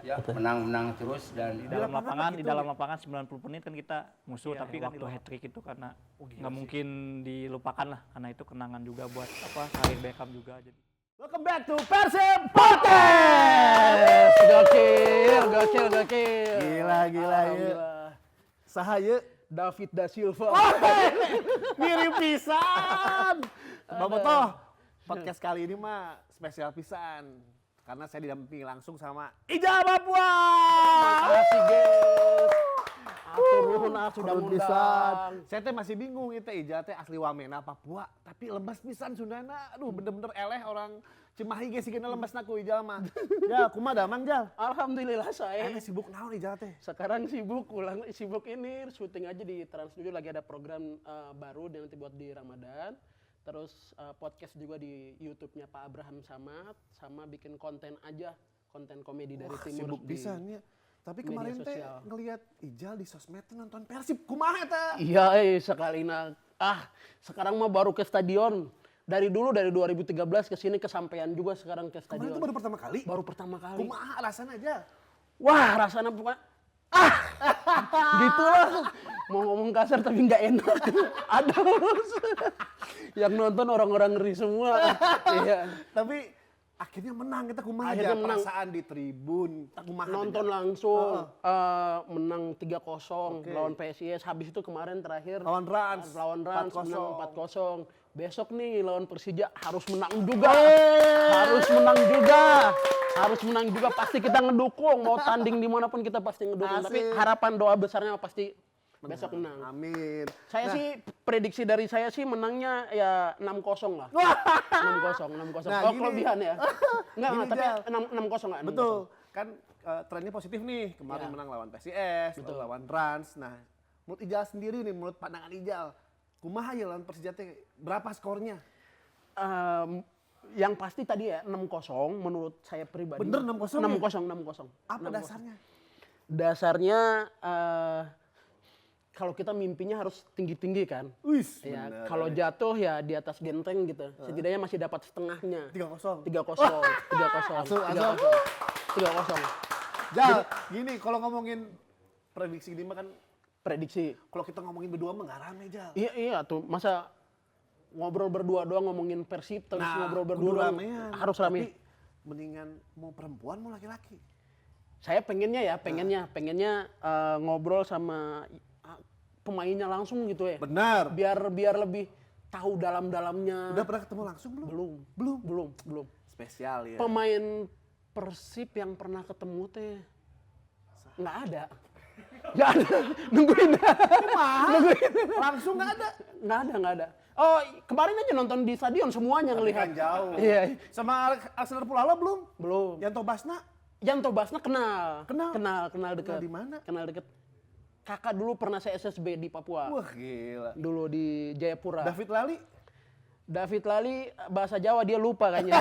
Ya, menang terus dan di dalam lapangan 90 menit kan kita musuh, tapi kan itu hat-trick itu karena nggak mungkin dilupakan lah, karena itu kenangan juga buat Shahir Beckham juga. Jadi Welcome back to Persib Podcast. Gokil. Gila. Sahaya David da Silva. Mirip pisan. Bobotoh. Podcast kali ini mah spesial pisan. Karena saya didampingi langsung sama Ijal Papua. Makasih guys. Atur nuhun sudah ngundang. Saya teh masih bingung itu Ijal teh asli Wamena Papua, tapi lemes pisan Sundana. Aduh bener-bener eleh orang Cimahi ge sigana lembesna ku Ijal mah. Ya, kumaha damang Jal? Alhamdulillah saya. Sibuk naon Ijal teh? Sekarang sibuk ini syuting aja di Trans 7, lagi ada program baru nanti buat di Ramadan. Terus podcast juga di YouTube-nya Pak Abraham sama bikin konten komedi dari timur. Sibuk pisan ya. Tapi kemarin teh ngelihat Ijal di sosmed tuh nonton Persib, kumaha eta? Iya, sekalina. Sekarang mah baru ke stadion. Dari 2013 ke sini kesampaian juga sekarang ke stadion. Kemarin itu baru pertama kali? Baru pertama kali. Kumaha rasana aja? Wah, rasanya pokoknya gitulah. Mau ngomong kasar tapi nggak enak. Ada yang nonton orang-orang ngeri semua. Iya. Tapi akhirnya menang kita kumaha Akhirnya aja menang. perasaan di tribun. Kumaha Nonton aja? langsung menang 3-0 lawan PSIS. Habis itu kemarin terakhir Lawan Rans menang 4-0. 4-0. Besok nih lawan Persija harus menang juga. Harus menang juga. Pasti kita ngedukung. Mau tanding dimanapun kita pasti ngedukung. Asik. Tapi harapan doa besarnya pasti besok menang. Amin. Saya sih prediksi dari saya sih menangnya ya 6-0 lah. 6-0. Nah, Oh, gini. kelebihan ya. Enggak, Gini, tapi Jal. 6-0 lah. Betul. Kan trennya positif nih. Kemarin menang lawan PSIS, Betul. lawan Rans. Nah, menurut Ijal sendiri nih, menurut pandangan Ijal, kumaha ya lawan Persija teh berapa skornya? Yang pasti tadi ya 6-0 menurut saya pribadi. Bener 6-0 ya? 6-0. Apa 6-0. dasarnya? Dasarnya kalau kita mimpinya harus tinggi-tinggi kan. Wis, Ya, bener. kalau jatuh ya di atas genteng gitu. Setidaknya masih dapat setengahnya. 3-0. 3-0. Asuh. 3-0. Jal, gini kalau ngomongin prediksi ini mah kan Prediksi. kalau kita ngomongin berdua mah nggak rame, Jal. Iya tuh, masa ngobrol berdua doang ngomongin Persib terus ngobrol kudu berdua doang. ramean. Harus rame. Tapi mendingan mau perempuan mau laki-laki. Saya pengennya ngobrol sama pemainnya langsung gitu ya. Benar. Biar lebih tahu dalam-dalamnya. Udah pernah ketemu langsung belum? Belum. Spesial ya. Pemain Persib yang pernah ketemu teh nggak ada. Nggak ada. Nungguin. Langsung nggak ada. Nggak ada. Oh, kemarin aja nonton di stadion semuanya ngelihat. Kan jauh. Iya. Sama Alexander Pulala belum? Belum. Yanto Basna? Yanto Basna kenal dekat. Di mana? Kenal deket. Kakak dulu pernah saya SSB di Papua. Wah gila. Dulu di Jayapura. David Lali? Bahasa Jawa dia lupa kayaknya.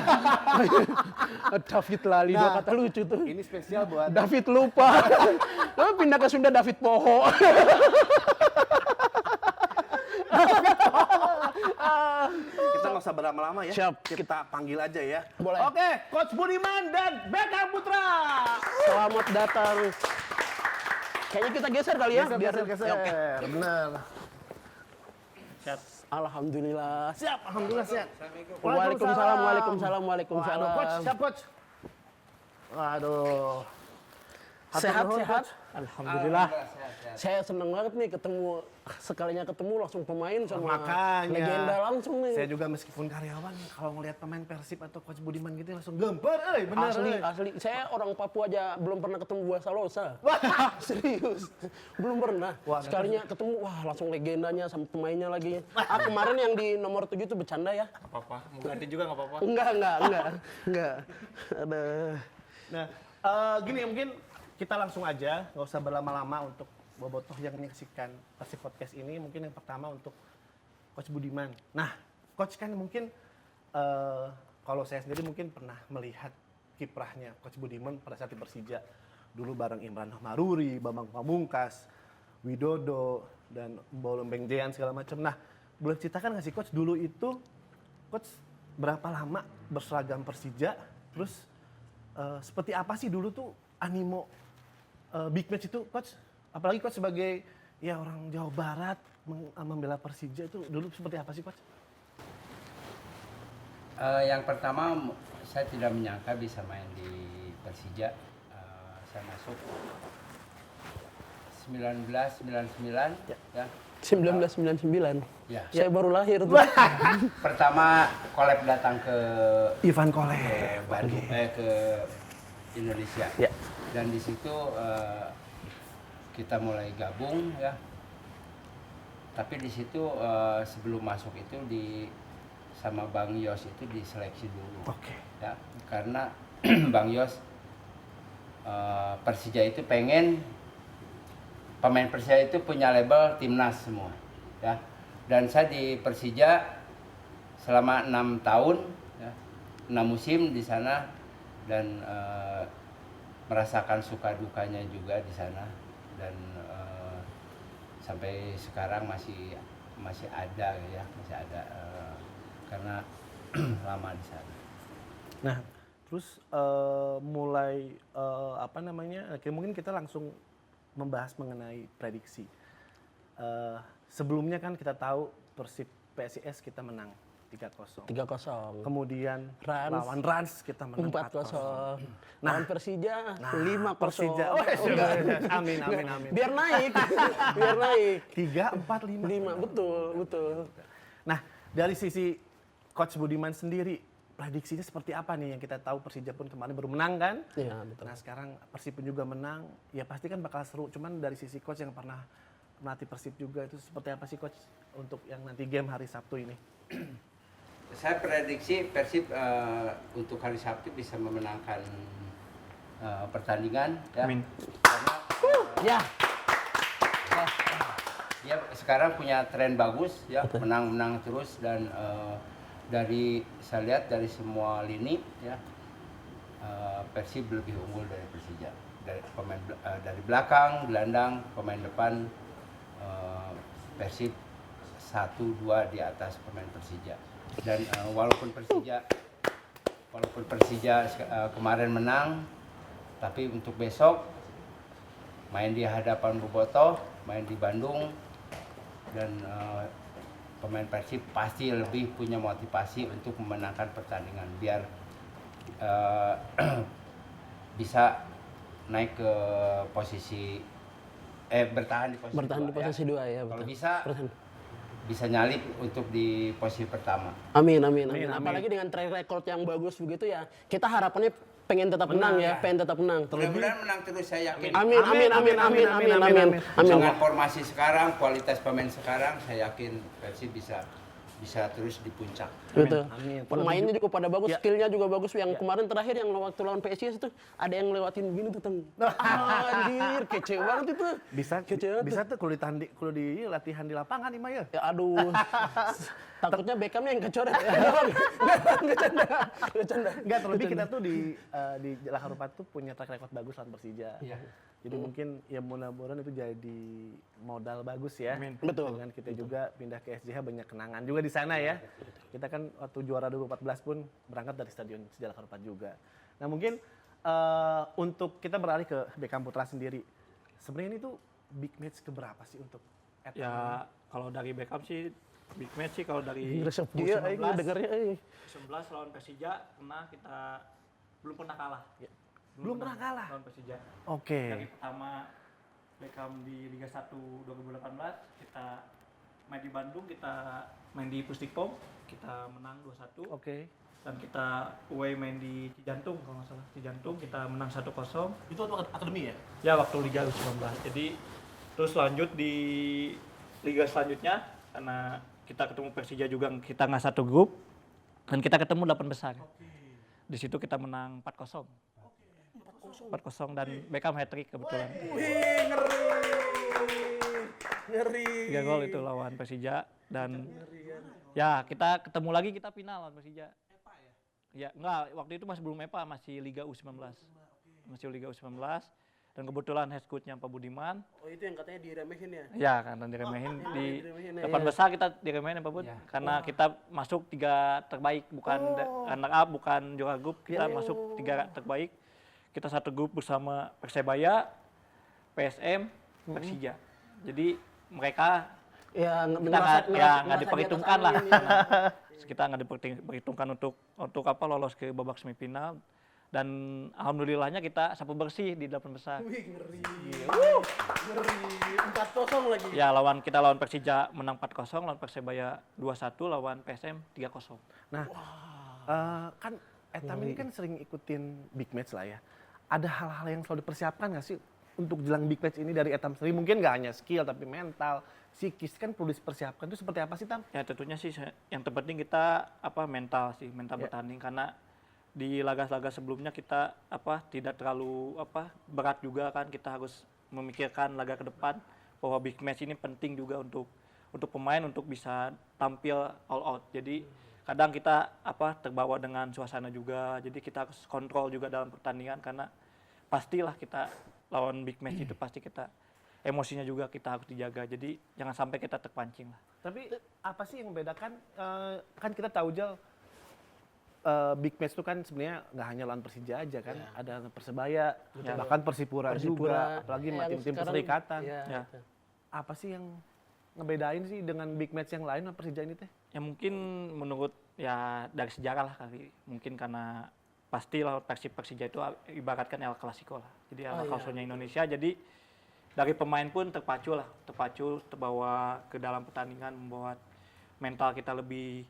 David Lali, Nah, dua kata lucu tuh. Ini spesial buat David lupa. Lalu pindah ke Sunda David Poho. kita nggak usah berlama-lama ya. Siap. Kita panggil aja ya. Boleh. Oke, Coach Budiman dan Beckham Putra. Selamat datang. Kayaknya kita geser kali ya. Geser. Ya, oke. Benar. Siap. Alhamdulillah. Siap. Alhamdulillah siap. Waalaikumsalam. Waduh, Coach, siap Coach. Waduh. Sehat. Coach. Alhamdulillah. Saya senang banget nih sekalinya ketemu langsung pemain sama Makanya. legenda langsung nih. Saya juga meskipun karyawan, kalau ngelihat pemain Persib atau Coach Budiman gitu langsung gemper, bener. Asli. Saya orang Papua aja belum pernah ketemu buah salosa. Serius. Belum pernah. Sekalinya ketemu, langsung legendanya sama pemainnya lagi. Kemarin yang di nomor 7 itu bercanda ya. apa-apa, mau ganti juga nggak apa-apa. Enggak. Ada. Nah, gini mungkin kita langsung aja, nggak usah berlama-lama untuk bobotoh yang menyaksikan Persib Podcast ini. Mungkin yang pertama untuk Coach Budiman. Nah, Coach kan mungkin kalau saya sendiri mungkin pernah melihat kiprahnya Coach Budiman pada saat di Persija. Dulu bareng Imran Maruri, Bambang Pamungkas, Widodo, dan Bolembeng Jean segala macam. Nah, boleh ceritakan nggak sih Coach dulu itu, Coach berapa lama berseragam Persija, terus seperti apa sih dulu tuh animo big match itu, Coach? Apalagi Coach sebagai ya orang Jawa Barat membela Persija itu dulu seperti apa sih, Coach? Yang pertama saya tidak menyangka bisa main di Persija. Saya masuk 1999 ya. 1999. Ya. Saya baru lahir tuh. Pertama Koleb datang ke Ivan ke Koleb. Bandung, ke Indonesia. Ya. Dan di situ kita mulai gabung ya. Tapi di situ sebelum masuk itu sama Bang Yos itu diseleksi dulu. Oke. Ya, karena Bang Yos Persija itu pengen pemain Persija itu punya label timnas semua, ya. Dan saya di Persija selama 6 tahun, ya, 6 musim di sana dan merasakan suka dukanya juga di sana dan sampai sekarang masih ada ya, masih ada karena lama di sana. Nah, terus mulai apa namanya? Mungkin kita langsung membahas mengenai prediksi. Sebelumnya kan kita tahu Persib PSIS kita menang 3-0. 3-0. Kemudian Rans. lawan Rans kita menang 4-0. 4-0. Lawan Persija 5-0. Persija. Oh, amin. Biar naik. Biar naik. 3, 4, 5. 5, betul. Nah, dari sisi Coach Budiman sendiri, prediksinya seperti apa nih? Yang kita tahu Persija pun kemarin baru menang kan? Iya, betul. Nah, sekarang Persib pun juga menang. Ya pasti kan bakal seru. Cuman dari sisi Coach yang pernah melatih Persib juga, itu seperti apa sih Coach untuk yang nanti game hari Sabtu ini? Saya prediksi Persib untuk hari Sabtu bisa memenangkan pertandingan. Ya. Amin. Karena Ya. dia sekarang punya tren bagus, ya, menang terus dan dari saya lihat dari semua lini, ya, Persib lebih unggul dari Persija. Dari pemain dari belakang, gelandang, pemain depan Persib 1-2 di atas pemain Persija. Dan walaupun Persija kemarin menang, tapi untuk besok main di hadapan Bobotoh, main di Bandung, dan pemain Persib pasti lebih punya motivasi untuk memenangkan pertandingan biar bisa naik ke posisi bertahan di posisi 2 ya. ya. Kalau Betul. bisa nyalip untuk di posisi pertama. Amin. Apalagi dengan track record yang bagus begitu ya. Kita harapannya pengen tetap menang ya, pengen tetap menang. Mudah-mudahan menang terus, saya yakin. Amin. Dengan formasi sekarang, kualitas pemain sekarang, saya yakin Persib bisa terus di puncak. Betul. Amin. Pemainnya juga pada bagus, skillnya juga bagus. Yang kemarin terakhir yang waktu lawan PSIS itu ada yang lewatin gini tuh, anjir, kece banget itu. Bisa tuh kalau di latihan di lapangan nih Maya. Ya aduh. Takutnya Beckhamnya yang kecoret. Bercanda. Enggak, terlebih kita tuh di Jalan Harupat tuh punya track record bagus lawan Persija. Iya. Jadi mungkin ya mudah-mudahan itu jadi modal bagus ya. Amin. Betul. Dengan kita juga pindah ke SJH banyak kenangan juga di sana ya. Kita kan waktu juara 2014 pun berangkat dari Stadion Sejarah Harupat juga. Nah mungkin untuk kita beralih ke Beckham Putra sendiri. Sebenarnya ini tuh big match keberapa sih untuk Ya kalau dari Beckham sih big match sih kalau dari Resep dia, dengarnya. 11 lawan Persija kita belum pernah kalah. Belum pernah kalah? Lawan Persija. Oke. Dari pertama Beckham di Liga 1 2018 kita main di Bandung, kita main di Pusdikpom, kita menang 2-1. Oke. Dan kita away main di Cijantung kalau nggak salah. Cijantung kita menang 1-0. Itu waktu akademi ya? Ya waktu Liga U19. Jadi terus lanjut di Liga selanjutnya karena kita ketemu Persija juga kita nggak satu grup dan kita ketemu 8 besar. Di situ kita menang 4-0. 4-0 dan Beckham hat-trick kebetulan. Ngeri. 3 gol itu lawan Persija dan ya kita ketemu lagi kita final lawan Persija. Ya enggak, waktu itu masih belum EPA, masih Liga U19. Masih Liga U19 dan kebetulan head coach-nya Pak Budiman. Oh itu yang katanya diremehin ya? Ya karena diremehin di diremehin, 8 ya. besar kita diremehin ya Pak Bud. Karena kita masuk 3 terbaik bukan runner up, bukan juara grup, kita masuk 3 terbaik. kita satu grup bersama Persebaya, PSM, Persija. Jadi mereka Ya, kita nggak ngerasa di diperhitungkan atas lah. angin, ya. Kita nggak diperhitungkan untuk apa lolos ke babak semifinal. Dan alhamdulillahnya kita sapu bersih di 8 besar. Wih, ngeri. Ngeri. 4-0 lagi. Ya kita lawan Persija menang 4-0, lawan Persebaya 2-1, lawan PSM 3-0. Nah, kan Etam ini kan sering ikutin big match lah ya. Ada hal-hal yang selalu dipersiapkan nggak sih untuk jelang big match ini dari Etam sendiri? Mungkin nggak hanya skill tapi mental, psikis kan perlu dipersiapkan. Itu seperti apa sih Tam? Ya tentunya sih yang terpenting kita mental bertanding, karena di laga-laga sebelumnya kita tidak terlalu berat juga kan, kita harus memikirkan laga ke depan bahwa big match ini penting juga untuk pemain untuk bisa tampil all out. Jadi kadang kita terbawa dengan suasana juga, jadi kita harus kontrol juga dalam pertandingan, karena pastilah kita lawan big match itu pasti kita emosinya juga kita harus dijaga, jadi jangan sampai kita terpancing lah. Tapi apa sih yang membedakan? Kan kita tahu Jal, big match itu kan sebenarnya nggak hanya lawan Persija aja kan, ada Persebaya, bahkan Persipura juga, apalagi sama yang tim-tim sekarang- perserikatan. ya, Ya. itu. Apa sih yang ngebedain sih dengan big match yang lain sama Persija ini teh? Ya mungkin menurut dari sejarah lah kali, mungkin karena pastilah Persija itu ibaratkan El Clasico lah, jadi El Clasico-nya Indonesia, jadi dari pemain pun terpacu, terbawa ke dalam pertandingan, membuat mental kita lebih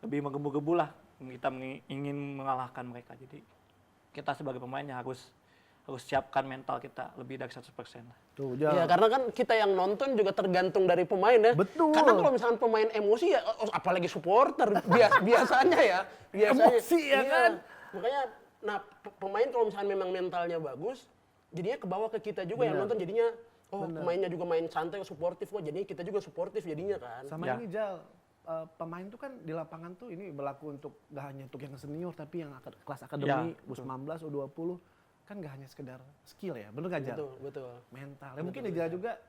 menggebu-gebu lah, kita ingin mengalahkan mereka, jadi kita sebagai pemainnya harus siapkan mental kita lebih dari 100% lah. Tuh, Ya, karena kan kita yang nonton juga tergantung dari pemain ya. Betul. Karena kalau misalkan pemain emosi ya, apalagi supporter biasanya ya. Emosi ya kan? Makanya, pemain kalau misalkan memang mentalnya bagus, jadinya kebawa ke kita juga yang nonton, jadinya pemainnya juga main santai, suportif kok, jadinya kita juga suportif jadinya kan. Sama Ya. ini Jal, pemain tuh kan di lapangan tuh ini berlaku untuk gak hanya untuk yang senior tapi yang kelas akademi, U19, U20 kan gak hanya sekedar skill ya, bener gak Jal? Betul. Mental. Ya mungkin Jal juga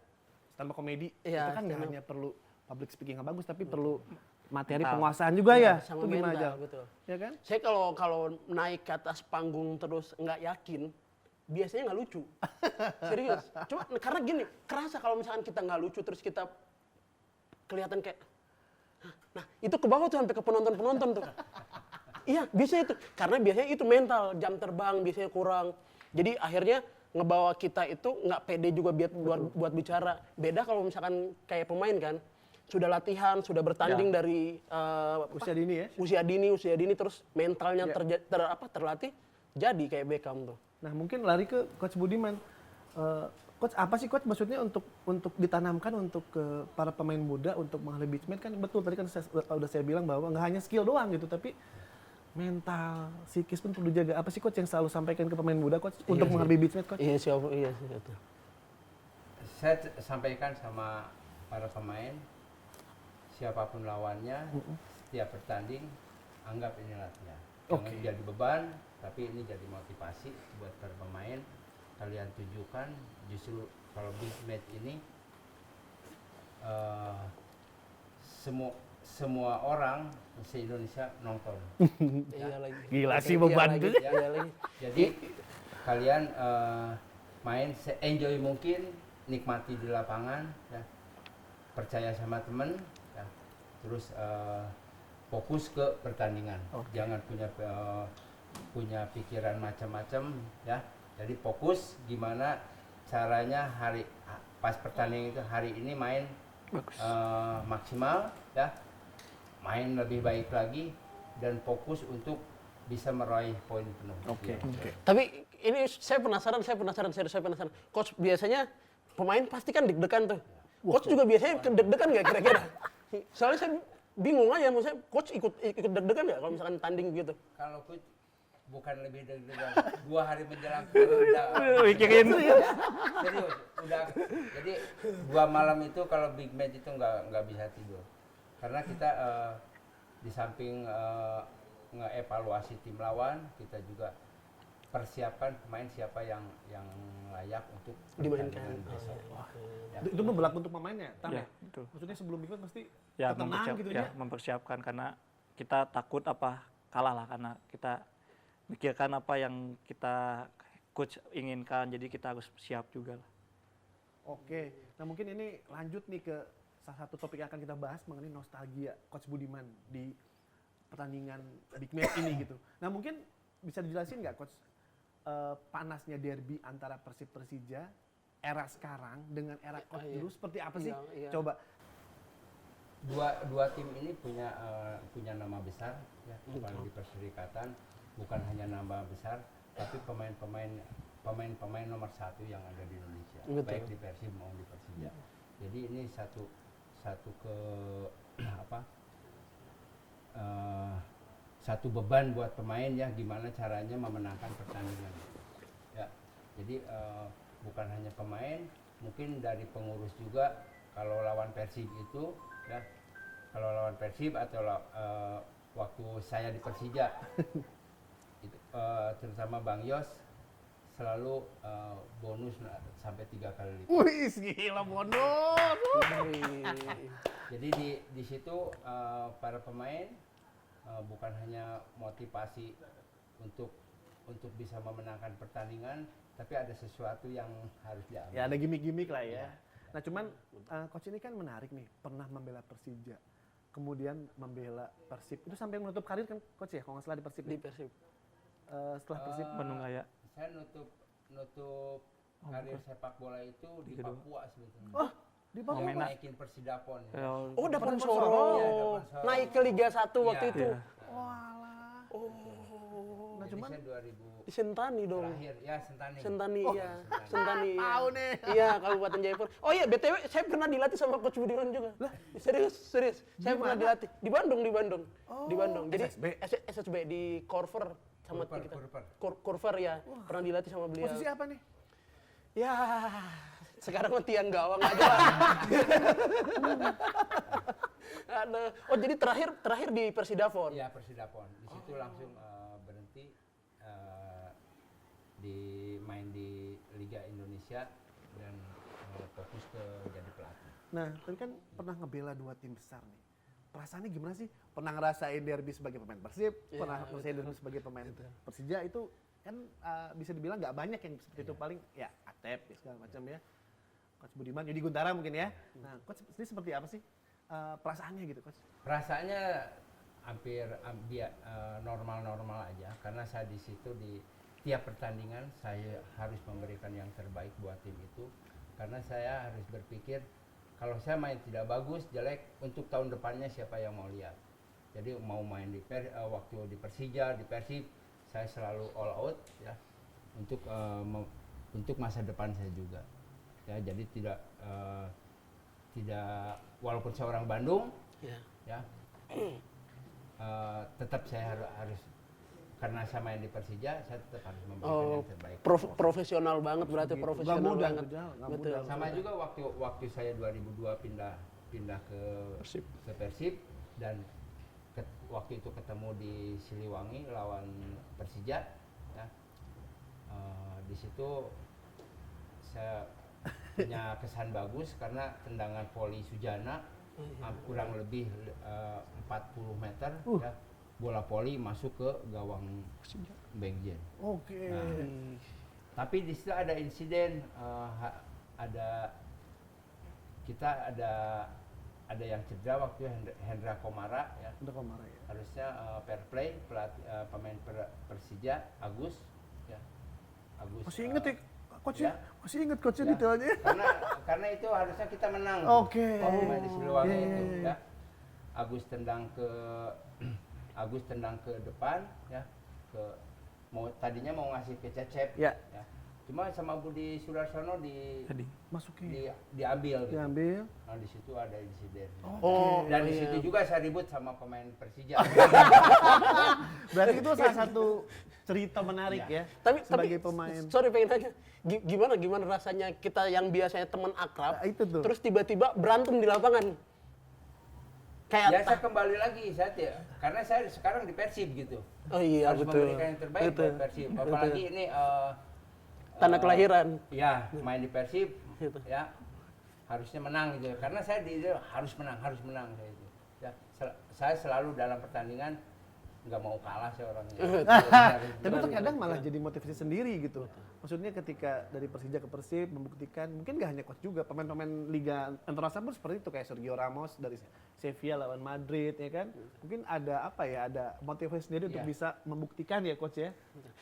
stand up komedi Iya, itu kan gak stand up. hanya perlu public speaking yang bagus tapi perlu materi penguasaan juga ya. Sama Itu gimana mental, Jal? betul. Ya kan? Saya kalau naik ke atas panggung terus nggak yakin, biasanya nggak lucu. Serius. Cuma karena gini, kerasa kalau misalkan kita nggak lucu terus kita kelihatan kayak, nah itu ke bawah tuh sampai ke penonton tuh. Iya, biasanya itu. Karena biasanya itu mental, jam terbang biasanya kurang. Jadi akhirnya ngebawa kita itu nggak pede juga buat bicara. Beda kalau misalkan kayak pemain kan, sudah latihan, sudah bertanding dari Usia dini ya. usia dini terus mentalnya terlatih, jadi kayak Beckham tuh. Nah mungkin lari ke Coach Budiman. Coach apa sih Coach maksudnya untuk ditanamkan untuk ke para pemain muda untuk menghadapi big match kan betul tadi kan udah saya bilang bahwa nggak hanya skill doang gitu tapi mental, psikis pun perlu dijaga. Apa sih Coach yang selalu sampaikan ke pemain muda Coach untuk menghadapi big match Coach? Iya sih betul. Saya sampaikan sama para pemain, siapapun lawannya, setiap bertanding, anggap ini latihan. Jangan jadi beban, tapi ini jadi motivasi buat para pemain. Kalian tunjukkan justru kalau big match ini semua orang se-Indonesia nonton. Iya lagi. Gila sih beban tuh. Iya lagi. Jadi kalian main se-enjoy mungkin, nikmati di lapangan, ya. Percaya sama temen, ya. Terus fokus ke pertandingan. Jangan punya pikiran macam-macam, ya. Jadi fokus gimana caranya pas pertandingan itu hari ini main maksimal, ya. Main lebih baik lagi dan fokus untuk bisa meraih poin penuh. Oke. Tapi ini saya penasaran. Coach biasanya pemain pasti kan deg-degan tuh. Coach juga biasanya deg-degan nggak kira-kira? Soalnya saya bingung aja, maksudnya coach ikut deg-degan nggak kalau misalkan tanding gitu? Kalau coach bukan lebih deg-degan, 2 hari menjelang udah Mikirin. serius, udah. Jadi 2 malam itu kalau big match itu nggak bisa tidur, karena kita di samping ngeevaluasi tim lawan, kita juga persiapkan pemain siapa yang layak untuk Dimainkan. pertandingan besok. Itu berlaku untuk pemainnya, Tam Ya, ya? betul. Maksudnya sebelum big match pasti Ya, tenang gitu ya? mempersiapkan karena kita takut kalah lah, karena kita mikirkan apa yang kita coach inginkan, jadi kita harus siap juga lah. Oke, nah mungkin ini lanjut nih ke salah satu topik yang akan kita bahas mengenai nostalgia Coach Budiman di pertandingan big match ini gitu. Nah mungkin bisa dijelasin nggak Coach panasnya derby antara Persib Persija era sekarang dengan era Coach iya. dulu seperti apa sih? Iya. Coba. Dua tim ini punya nama besar ya, apalagi di Perserikatan, bukan hanya nama besar tapi pemain nomor 1 yang ada di Indonesia, Betul. baik di Persib maupun di Persija. Jadi ini satu satu beban buat pemain ya, gimana caranya memenangkan pertandingan ya. Jadi bukan hanya pemain, mungkin dari pengurus juga. Kalau lawan Persib itu ya, kalau lawan Persib atau waktu saya di Persija itu, terutama Bang Yos selalu bonus sampai 3 kali lipat. Wih, gila bonus. Jadi di situ para pemain bukan hanya motivasi untuk bisa memenangkan pertandingan, tapi ada sesuatu yang harus diambil. Ya ada gimmick-gimmick lah ya. Nah cuman Coach ini kan menarik nih, pernah membela Persija, kemudian membela Persib. Itu sampai menutup karir kan Coach ya, kalau nggak salah di Persib. Di Persib. Setelah Persib. Bandung Raya. Saya nutup karir sepak bola itu di Papua sebetulnya. Oh, di Papua. Mau main Naikin Persidapon. Ya. Oh, Dapon Dapon Soro. Soro. Iya, Dapon Soro. Naik ke Liga 1 waktu Iya. itu. Iya. Walah. Oh, Nah, jadi cuman saya 2000 Di Sentani dong. terakhir ya Sentani. Sentani Oh, ya. Sentani. Sentani. Iya. Tahu nih. Iya, Kabupaten Jayapura. Oh iya, BTW saya pernah dilatih sama Coach Budiman juga. Serius. Saya pernah mana? dilatih di Bandung. Di Bandung. Jadi SSB? SSB di Korver sama Kurper, kita. Kurper. Korver ya. Pernah dilatih sama beliau. Posisi apa nih? Ya, sekarang mah tiang gawang aja lah. Aduh. Oh jadi terakhir di Persidafon. Iya, Persidapon. Di situ langsung berhenti main di Liga Indonesia dan fokus ke jadi pelatih. Nah, tapi kan pernah ngebela 2 tim besar nih. Perasaannya gimana sih? Pernah ngerasain derby sebagai pemain Persib, Iya, pernah ngerasain derby sebagai pemain Persija, itu kan bisa dibilang nggak banyak yang seperti itu, paling ya Atep ya segala macam ya. Coach Budiman, Yudi Guntara mungkin ya. Nah, Coach ini seperti apa sih perasaannya gitu, Coach? Perasaannya hampir normal-normal aja, karena saya di situ di tiap pertandingan saya harus memberikan yang terbaik buat tim itu, karena saya harus berpikir kalau saya main tidak bagus, jelek, untuk tahun depannya siapa yang mau lihat. Jadi mau main waktu di Persija, di Persib, saya selalu all out ya untuk masa depan saya juga. Ya, jadi tidak walaupun saya orang Bandung ya tetap saya harus karena saya main di Persija, saya tetap harus memberikan yang terbaik. Profesional banget berarti Gitu. profesional Nggak mudah, banget. nggak Betul. mudah. Sama juga waktu saya 2002 pindah ke Persib dan waktu itu ketemu di Siliwangi lawan Persija ya. Di situ saya punya kesan bagus karena tendangan voli Sujana kurang lebih 40 meter ya, bola voli masuk ke gawang Bengjen. Oke. Nah, tapi di situ ada insiden, ada yang cedera waktu Hendra Komara ya. Udah kemarin ya. Harusnya fair play pemain Persija Agus ya. Agus. Masih inget ya, Coach ya? ya. Masih inget Coach Ya, detailnya? karena itu harusnya kita menang. Oke. Waktu main di Siliwangi Iya, itu iya, iya. ya. Agus tendang ke depan ya, tadinya mau ngasih ke Cecep Ya. ya. Cuma sama Budi Sudarsono Masukin. diambil gitu. Diambil. Nah, di situ ada insiden. Oh, Dan di iya. situ juga saya ribut sama pemain Persija. Berarti itu salah satu cerita menarik ya. Tapi sebagai pemain. sorry pengen tanya, gimana rasanya kita yang biasanya teman akrab, Nah, itu tuh. terus tiba-tiba berantem di lapangan? Ya Kayak saya kembali lagi karena saya sekarang di Persib gitu. oh iya Harus betul. memberikan yang terbaik Betul. buat Persib. Apalagi ini Tanah kelahiran. Ya, main di Persib Gitu. ya harusnya menang gitu. Karena saya harus menang saya itu. Ya, saya selalu dalam pertandingan nggak mau kalah sih orangnya. Tapi terkadang malah jadi motivasi sendiri gitu. Maksudnya ketika dari Persija ke Persib membuktikan, mungkin gak hanya coach juga, pemain-pemain Liga Internasional pun seperti itu, kayak Sergio Ramos dari Sevilla lawan Madrid ya kan. Mungkin ada apa ya, ada motivasi sendiri untuk bisa membuktikan ya coach ya.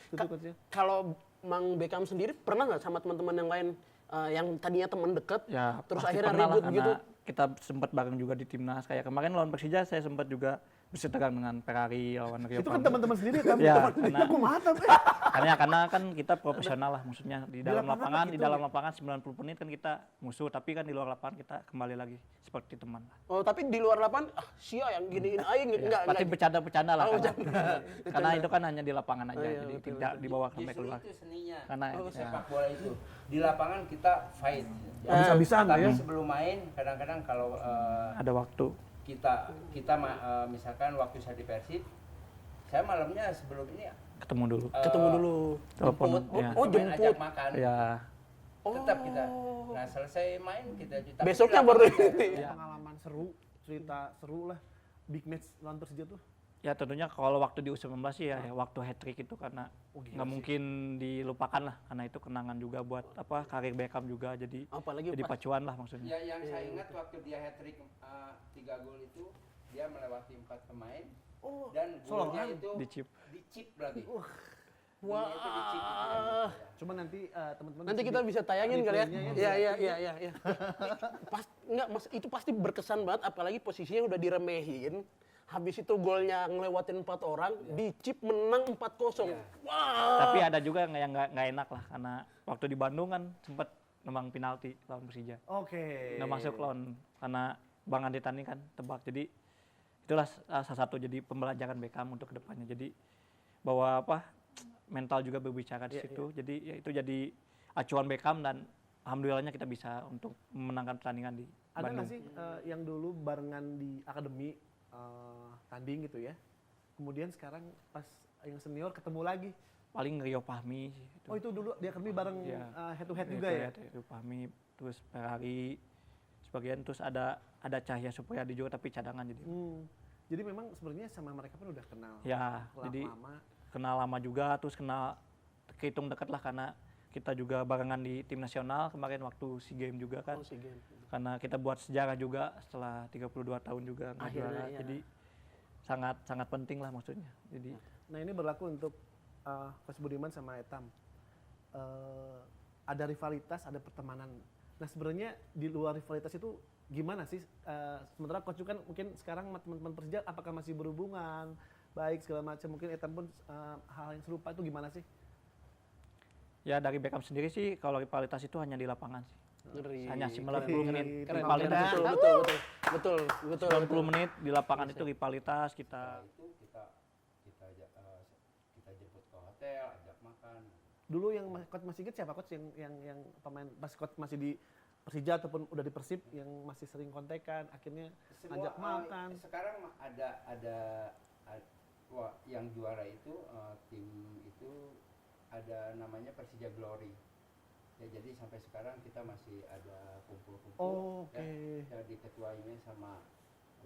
Itu coach ya. Kalau Mang Beckham sendiri pernah nggak sama teman-teman yang lain yang tadinya teman dekat, Ya, terus pasti akhirnya pernah lah, ribut karena gitu? kita sempat bareng juga di timnas. Kayak kemarin lawan Persija saya sempat juga bersetegang dengan Ferrari lawan Rio Itu kan Ferdinand. teman-teman sendiri kan. Ya, Teman-teman karena- aku mata tuh. Karena kan kita profesional lah, maksudnya di dalam lapangan lapangan, gitu di dalam lapangan 90 menit kan kita musuh, tapi kan di luar lapangan kita kembali lagi seperti teman. Oh, tapi di luar lapangan, sia yang giniin aing enggak. Pasti bercanda-bercanda lah, Oh, karena, bercanda. karena itu kan hanya di lapangan aja, Oh, iya, jadi betul, tidak dibawa sampai Justru keluar. itu seninya. Karena Sepak bola itu di lapangan kita fight. Habis-habisan Tapi ya. sebelum main kadang-kadang kalau ada waktu. misalkan waktu saya di Persib, saya malamnya sebelum ini Ketemu dulu. Ketemu dulu. Telepon, jemput, ya. Oh, pemain jemput. ajak makan. Ya, Tetap kita. Nah, selesai main kita tapi Besoknya di baru lapangan- ini. Pengalaman seru, cerita seru lah. Big match lawan Persija tuh. ya tentunya kalau waktu di U19 sih ya, waktu hat trick itu karena nggak mungkin dilupakan lah, karena itu kenangan juga buat karir Beckham juga, jadi Apalagi jadi pas pacuan lah maksudnya. Ya, yang saya ingat waktu dia hat-trick 3 gol itu dia melewati 4 pemain dan golnya itu Dicip. dicip lagi. Wah. Golnya itu dicip gitu kan. Cuma nanti teman-teman Nanti kita bisa tayangin kali ya. Iya. Pas enggak Mas, itu pasti berkesan banget, apalagi posisinya udah diremehin. Habis itu golnya ngelewatin 4 orang, dicip menang 4-0. Iya. Wah. Tapi ada juga yang nggak enak lah, karena waktu di Bandung kan sempat nembang penalti lawan Persija. Oke. Nggak masuk lawan, karena Bang Andi Tani kan tebak. Jadi itulah salah satu jadi pembelajaran Beckham untuk kedepannya. Jadi bahwa mental juga berbicara di situ. Jadi ya itu jadi acuan Beckham, dan alhamdulillahnya kita bisa untuk memenangkan pertandingan di Ada Bandung. nggak sih yang dulu barengan di akademi tanding gitu ya? Kemudian sekarang pas yang senior ketemu lagi. Paling Rio Fahmi sih. Oh itu dulu di akademi bareng Iya. head to head juga ya? Rio Fahmi, terus Ferrari, sebagian, terus ada Cahya Supriyadi juga tapi cadangan jadi. Jadi memang sebenarnya sama mereka pun udah kenal. Ya, jadi lama. kenal lama juga, terus kenal kehitung dekat lah, karena kita juga barengan di tim nasional kemarin waktu SEA Games juga kan. Oh, SEA Games. Karena kita buat sejarah juga setelah 32 tahun juga nggak Akhirnya, juara. ya. Jadi sangat penting lah maksudnya. Jadi Nah ini berlaku untuk Coach Budiman sama Etam. Ada rivalitas, ada pertemanan. Nah sebenarnya di luar rivalitas itu gimana sih? Sementara Coach kan mungkin sekarang sama teman-teman Persija apakah masih berhubungan baik segala macam. Mungkin Etam pun hal yang serupa itu gimana sih? ya dari Beckham sendiri sih kalau rivalitas itu hanya di lapangan sih. Ngeri. Hanya 90 menit Keren, rivalitas. Betul. 90 menit di lapangan itu rivalitas kita. Itu kita jemput ke hotel, ajak makan. Dulu yang Coach masih ingat siapa Coach yang pemain pas Coach masih di Persija ataupun udah di Persib yang masih sering kontekan akhirnya ajak makan. Sekarang wah, yang juara itu tim itu ada namanya Persija Glory. Ya, jadi sampai sekarang kita masih ada kumpul-kumpul. Oh, oke. Ya, diketuainya sama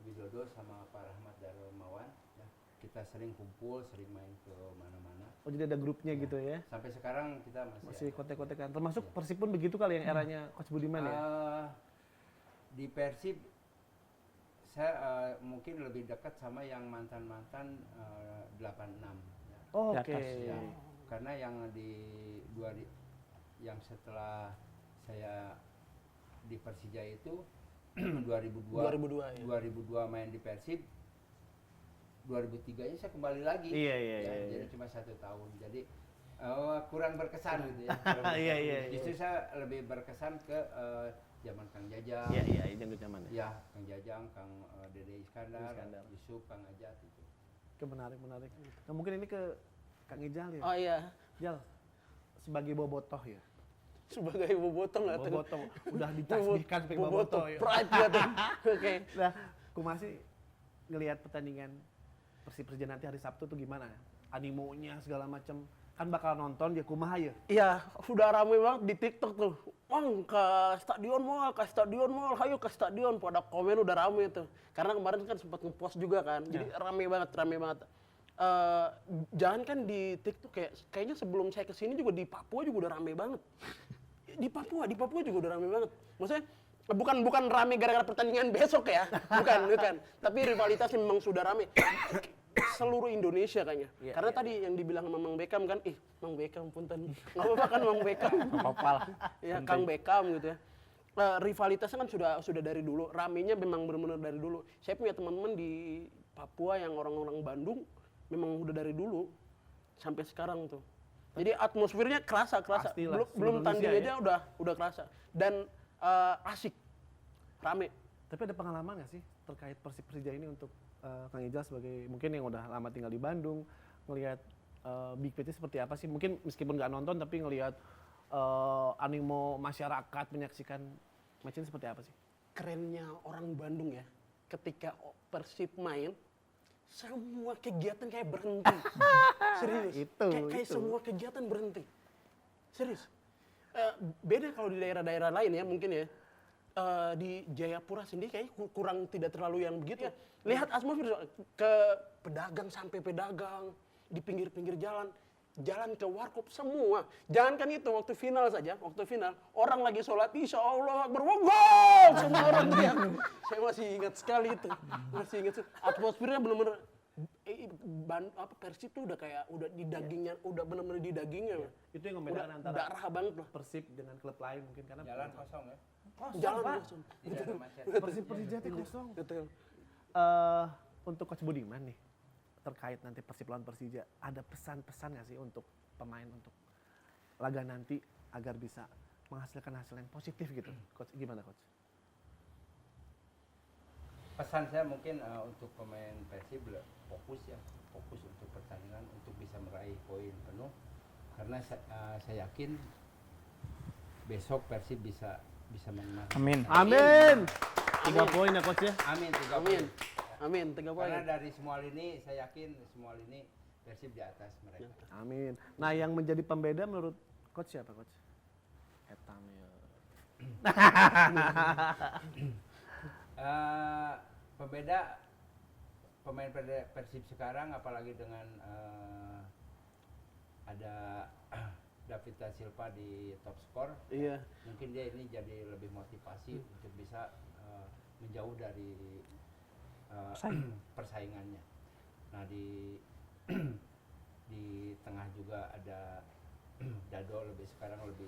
Widodo sama Pak Rahmat Darmawan. Ya, kita sering kumpul, sering main ke mana-mana. Oh jadi ada grupnya gitu ya? Sampai sekarang kita Masih ada. kontek-kontekan. Termasuk Persib pun begitu kali yang eranya Coach Budiman ya? Di Persib saya mungkin lebih dekat sama yang mantan-mantan 86 ya. Oh, di oke. atas, Ya, karena yang yang setelah saya di Persija itu 2002 ya. 2002 main di Persib, 2003 nya saya kembali lagi. Iya. Jadi cuma 1 tahun. Jadi kurang berkesan gitu ya. Iya. Justru saya lebih berkesan ke zaman Kang Jajang. Iya, itu zaman Ya, Kang Jajang, Kang Dede Iskandar, Yusuf, Kang Ajat itu. Itu menarik. Nah mungkin ini ke Kang Ijal ya? Oh iya. Jal, sebagai bobotoh ya? Sebagai bobotoh nggak tuh? Bobotoh, udah ditasbihkan sebagai bobotoh ya? Pride nggak tuh? Oke. Nah, Kumasi ngelihat pertandingan Persija nanti hari Sabtu tuh gimana? Animonya segala macam. Kan bakal nonton dia kumaha ya? Iya, udah rame banget di TikTok tuh. Wang, ke stadion mall, ayo ke stadion. Pada komen udah rame tuh. Karena kemarin kan sempat ngepost juga kan. Jadi rame banget. jangan kan di TikTok kayaknya sebelum saya kesini juga di Papua juga udah rame banget. Di Papua juga udah rame banget. Maksudnya bukan rame gara-gara pertandingan besok ya, bukan. Tapi rivalitasnya memang sudah rame. Seluruh Indonesia kayaknya. Karena tadi yang dibilang sama Mang Beckham kan, Mang Beckham punten. Nggak apa-apa kan Mang Beckham. Apa-apa lah. Ya Kang Beckham gitu ya. Rivalitasnya kan sudah dari dulu, ramenya memang benar-benar dari dulu. Saya punya teman-teman di Papua yang orang-orang Bandung memang udah dari dulu sampai sekarang tuh. Jadi atmosfernya kerasa. Pastilah, Belum Indonesia tanding ya. aja udah kerasa. Dan asik, rame. Tapi ada pengalaman nggak sih terkait Persija ini untuk Kang Ijal sebagai mungkin yang udah lama tinggal di Bandung, ngelihat Big Match seperti apa sih? Mungkin meskipun nggak nonton tapi ngelihat animo masyarakat menyaksikan match ini seperti apa sih? Kerennya orang Bandung ya, ketika Persib main, semua kegiatan kayak berhenti. Serius. Kayak semua kegiatan berhenti. Serius. Beda kalau di daerah-daerah lain ya mungkin ya. Di Jayapura sendiri kayak kurang tidak terlalu yang begitu. Lihat atmosfer ke pedagang sampai pedagang di pinggir-pinggir jalan ke warkop semua. Jangankan itu waktu final orang lagi sholat Isya Allah Akbar, wow, semua orang teriak. Saya masih ingat sekali itu. Atmosfernya benar-benar Persib tuh udah di dagingnya, udah benar-benar di dagingnya. Itu yang membedakan Udah antara darah banget lah. Persib dengan klub lain mungkin karena Jalan kosong ya. Jalan kosong. Persija teh kosong. Betul. Untuk Coach Budiman nih terkait nanti Persib lawan Persija, ada pesan-pesan nggak sih untuk pemain untuk laga nanti agar bisa menghasilkan hasil yang positif gitu? Coach, gimana Coach? Pesan saya mungkin untuk pemain Persib fokus untuk pertandingan untuk bisa meraih poin penuh, karena saya yakin besok Persib bisa menang. Amin. 3 poin ya Coach ya? Amin. 3 poin. Amin, 3 poin. Karena dari semua lini saya yakin semua lini Persib di atas mereka. Amin. Nah, yang menjadi pembeda menurut Coach siapa Coach? Pembeda pemain Persib sekarang apalagi dengan ada David da Silva di top skor. Iya. Mungkin dia ini jadi lebih motivasi untuk bisa menjauh dari persaingannya. Nah di tengah juga ada Dado sekarang lebih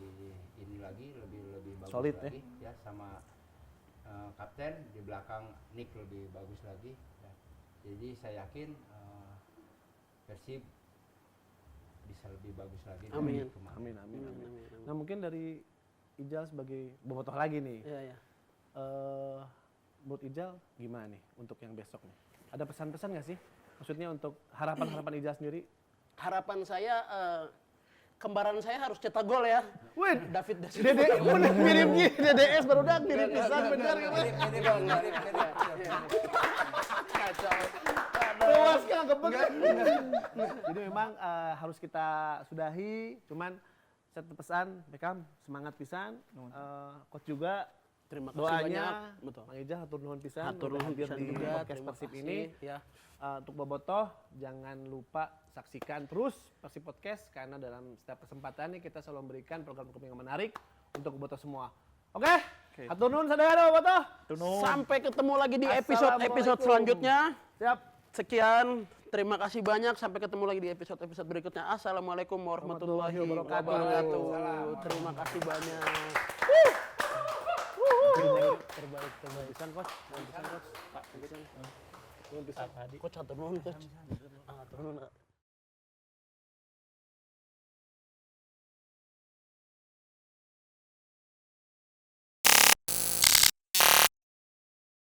bagus Solid, lagi ya sama kapten. Di belakang Nick lebih bagus lagi ya. Jadi saya yakin Persib bisa lebih bagus lagi Amin. dari kemarin. Amin. Nah, mungkin dari Ijal sebagai bobotoh lagi nih. Iya. Menurut Ijal gimana nih untuk yang besok nih? Ada pesan-pesan nggak sih? Maksudnya untuk harapan Ijal sendiri? Harapan saya kembaran saya harus cetak gol ya. Wih, David da Silva. Dede, udah mirip DDS baru dah mirip pisan bener gitu. Kacau. Luas kan gebek. Jadi memang harus kita sudahi, cuman satu pesan, Beckham semangat pisan. Coach juga Terima kasih doanya, banyak. Betul. Mang Ija hatur nuhun pisan. Hatur udah nuhun hadir pisan di juga. podcast Terima Persib kasih. ini. Ya. Untuk bobotoh jangan lupa saksikan terus Persib Podcast karena dalam setiap kesempatan nih kita selalu memberikan program-program yang menarik untuk bobotoh semua. Oke? Hatur nuhun sadaya bobotoh. Sampai ketemu lagi di episode selanjutnya. Siap. Sekian, terima kasih banyak. Sampai ketemu lagi di episode berikutnya. Assalamualaikum warahmatullahi wabarakatuh. Terima kasih banyak. Terbaik. Pisan Coach. Coach, hatur nuhun, Coach. Hatur nuhun.